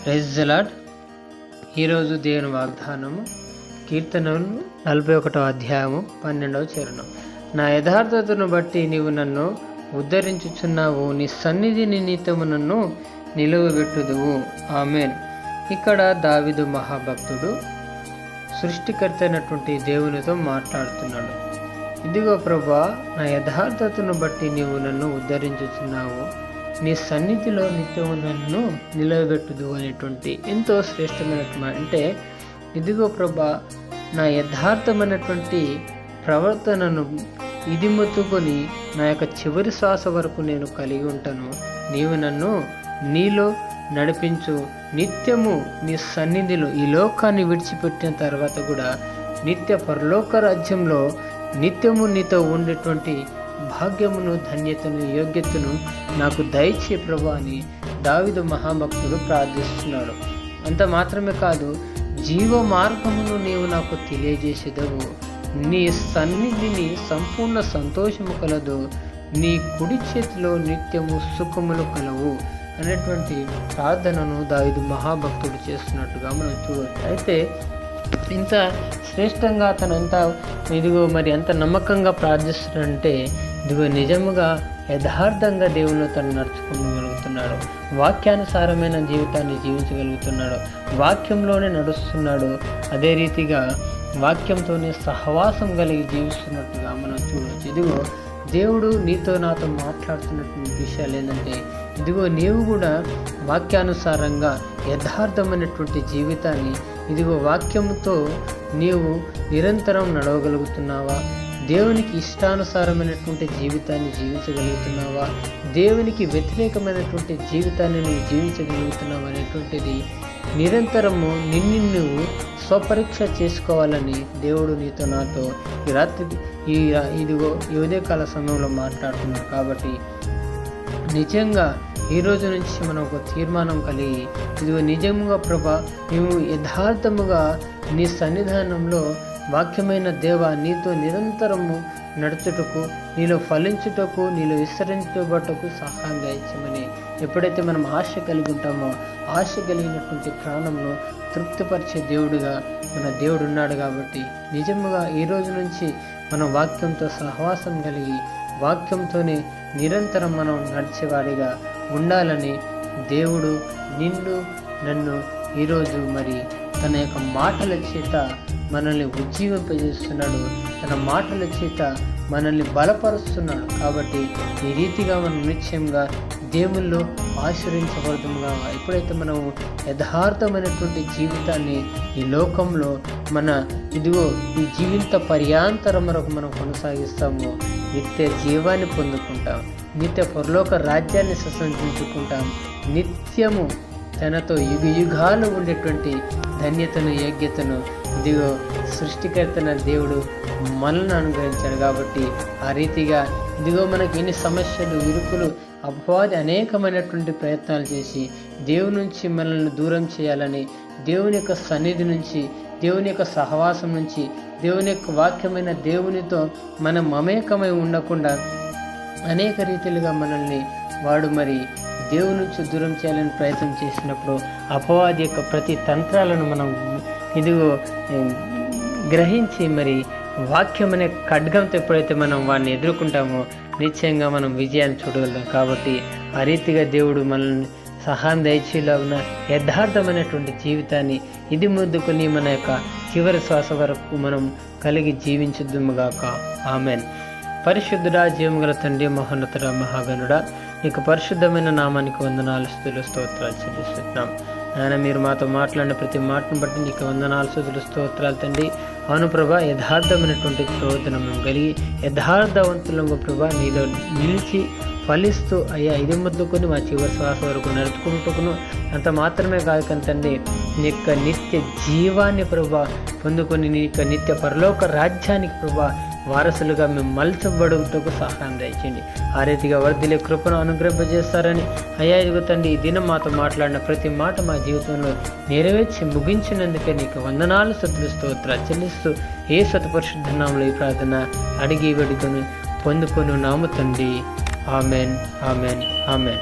Praise the lord. ఈరోజు దేవుని వాగ్దానము కీర్తనలు 41వ అధ్యాయము 12వ చరణం. నా యథార్థతను బట్టి నీవు నన్ను ఉద్ధరించుచున్నావు, నీ సన్నిధి నిమిత్తము నన్ను నిలువబెట్టుదువు. ఆమేన్. ఇక్కడ దావీదు మహాభక్తుడు సృష్టికర్త అయినటువంటి దేవునితో మాట్లాడుతున్నాడు. ఇదిగో ప్రభువా, నా యథార్థతను బట్టి నీవు నన్ను ఉద్ధరించుచున్నావు, నీ సన్నిధిలో నిత్యము నన్ను నిలవబెట్టుదు అనేటువంటి ఎంతో శ్రేష్టమైనటువంటి అంటే, ఇదిగో ప్రభా, నా యథార్థమైనటువంటి ప్రవర్తనను ఇది మొత్తుకొని నా యొక్క చివరి శ్వాస వరకు నేను కలిగి ఉంటాను. నీవు నన్ను నీలో నడిపించు, నిత్యము నీ సన్నిధిలో ఈ లోకాన్ని విడిచిపెట్టిన తర్వాత కూడా నిత్య పరలోక రాజ్యంలో నిత్యము నీతో ఉండేటువంటి భాగ్యమును, ధన్యతను, యోగ్యతను నాకు దయచే ప్రభా అని దావీదు మహాభక్తుడు ప్రార్థిస్తున్నాడు. అంత మాత్రమే కాదు, జీవ మార్గమును నీవు నాకు తెలియజేసేదవు, నీ సన్నిధిని సంపూర్ణ సంతోషము కలదు, నీ కుడి చేతిలో నిత్యము సుఖములు కలవు అనేటువంటి ప్రార్థనను దావీదు మహాభక్తుడు చేస్తున్నట్టుగా మనం చూడవచ్చు. అయితే ఇంత శ్రేష్టంగా అతను ఎంత నమ్మకంగా ప్రార్థిస్తున్నాడంటే, ఇదిగో నిజముగా యథార్థంగా దేవునిలో తను నడుచుకోగలుగుతున్నాడు, వాక్యానుసారమైన జీవితాన్ని జీవించగలుగుతున్నాడు, వాక్యంలోనే నడుస్తున్నాడు, అదే రీతిగా వాక్యంతోనే సహవాసం కలిగి జీవిస్తున్నట్టుగా మనం చూడవచ్చు. ఇదిగో దేవుడు నీతో నాతో మాట్లాడుతున్నటువంటి విషయాలు ఏంటంటే, ఇదిగో నీవు కూడా వాక్యానుసారంగా యథార్థమైనటువంటి జీవితాన్ని, ఇదిగో వాక్యముతో నీవు నిరంతరం నడవగలుగుతున్నావా, దేవునికి ఇష్టానుసారమైనటువంటి జీవితాన్ని జీవించగలుగుతున్నావా, దేవునికి వ్యతిరేకమైనటువంటి జీవితాన్ని నువ్వు జీవించగలుగుతున్నావా అనేటువంటిది నిరంతరము నిన్ను నువ్వు స్వపరీక్ష చేసుకోవాలని దేవుడు నీతో నాతో ఈ రాత్రి ఇదిగో ఈ ఉదయకాల సమయంలో మాట్లాడుతున్నాడు. కాబట్టి నిజంగా ఈ రోజు నుంచి మనం ఒక తీర్మానం కలిగి, ఇదిగో నిజముగా ప్రభా, మేము యథార్థముగా నీ సన్నిధానంలో వాక్యమైన దేవ నీతో నిరంతరము నడుచుటకు, నీలో ఫలించుటకు, నీలో విస్తరించబట్టకు సహాయం దయచేయమని ఎప్పుడైతే మనం ఆశ కలిగి ఉంటామో, ఆశ కలిగినటువంటి ప్రాణంలో తృప్తిపరిచే దేవుడుగా మన దేవుడు ఉన్నాడు. కాబట్టి నిజముగా ఈ రోజు నుంచి మనం వాక్యంతో సహవాసం కలిగి వాక్యంతోనే నిరంతరం మనం నడిచేవాడిగా ఉండాలని దేవుడు నిన్ను నన్ను ఈరోజు మరి తన యొక్క మాటల చేత మనల్ని ఉజ్జీవింపజేస్తున్నాడు, తన మాటల చేత మనల్ని బలపరుస్తున్నాడు. కాబట్టి ఈ రీతిగా మనం నిశ్చయంగా దేవుల్లో ఆశ్రయించబడదుముగా. ఎప్పుడైతే మనం యథార్థమైనటువంటి జీవితాన్ని ఈ లోకంలో ఇదిగో ఈ జీవిత పర్యాంతరం వరకు మనం కొనసాగిస్తామో, నిత్య జీవాన్ని పొందుకుంటాం, నిత్య పరలోక రాజ్యాన్ని సంతరించుకుంటాం, నిత్యము తనతో యుగాలు ఉండేటువంటి ధన్యతను, యోగ్యతను ఇదిగో సృష్టికర్తన దేవుడు మనల్ని అనుగ్రహించాడు. కాబట్టి ఆ రీతిగా ఇదిగో మనకి ఎన్ని సమస్యలు, ఇరుకులు, అపవాది అనేకమైనటువంటి ప్రయత్నాలు చేసి దేవుని నుంచి మనల్ని దూరం చేయాలని, దేవుని యొక్క సన్నిధి నుంచి, దేవుని యొక్క సహవాసం నుంచి, దేవుని యొక్క వాక్యమైన దేవునితో మనం మమేకమై ఉండకుండా అనేక రీతిలుగా మనల్ని వాడు మరి దేవుని నుంచి దూరం చేయాలని ప్రయత్నం చేసినప్పుడు అపవాది యొక్క ప్రతి తంత్రాలను మనం ఇదిగో గ్రహించి మరి వాక్యం అనే ఖడ్గంతో ఎప్పుడైతే మనం వాడిని ఎదుర్కొంటామో నిశ్చయంగా మనం విజయాన్ని చూడగలుగుతాం. కాబట్టి ఆ రీతిగా దేవుడు మనల్ని సహాయం దయచేలా ఉన్న యథార్థమైనటువంటి జీవితాన్ని ఇది ముద్దుకొని మన యొక్క చివరి శ్వాస వరకు మనం కలిగి జీవించుదుముగాక. ఆమెన్. పరిశుద్ధుడా, జీవముగల తండ్రి, మహోన్నతుడా, మహాగణుడా, నీకు పరిశుద్ధమైన నామానికి వందనాలు, స్తుతులు, స్తోత్రాలు చెల్లిస్తున్నాం. ఆయన మీరు మాతో మాట్లాడిన ప్రతి మాటను బట్టి నీకు వందనాలు, స్తుతులు, స్తోత్రాలు తండ్రి. అవును ప్రభా, యథార్థమైనటువంటి ప్రవర్తన మేము కలిగి యథార్థవంతులంగా ప్రభా నీలో నిలిచి ఫలిస్తూ అయ్యా ఇది ముద్దుకొని మా చివరి శ్వాస వరకు నడుచుకుంటుకును. అంత మాత్రమే కాదు కంతండి, నీ యొక్క నిత్య జీవాన్ని ప్రభా పొందుకొని నీ యొక్క నిత్య పరలోక రాజ్యానికి ప్రభా వారసులుగా మేము మలచబడుటకు సహాయం దయచేయండి. ఆ రీతిగా వర్ధిల్లే కృపను అనుగ్రహింపజేస్తారని అయ్యా ఇదిగో తండ్రి, ఈ దినం మాతో మాట్లాడిన ప్రతి మాట మా జీవితంలో నెరవేర్చి ముగించినందుకే నీకు వందనాలు, స్తుతులు, స్తోత్రాలు చెల్లిస్తూ యేసు పరిశుద్ధ నామములో ఈ ప్రార్థన అడిగి వేడుకొని పొందుకొని నాము తండ్రి. Amen, amen, amen.